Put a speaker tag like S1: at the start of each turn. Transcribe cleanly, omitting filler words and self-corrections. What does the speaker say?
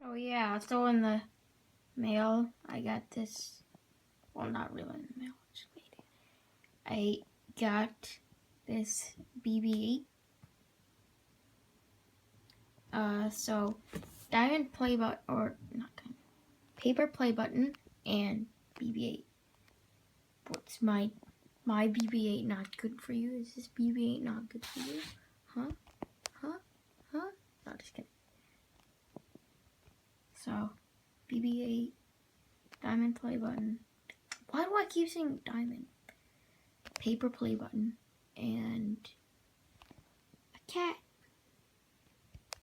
S1: Oh yeah, so in the mail, I got this. Well, not really in the mail. Just wait. I got this BB-8. So diamond play button, or not diamond, paper play button, and BB-8. What's my BB-8 not good for you? Is this BB-8 not good for you? Huh? Huh? Huh? No, just kidding. So, BB-8, diamond play button. Why do I keep saying diamond? Paper play button, and a cat.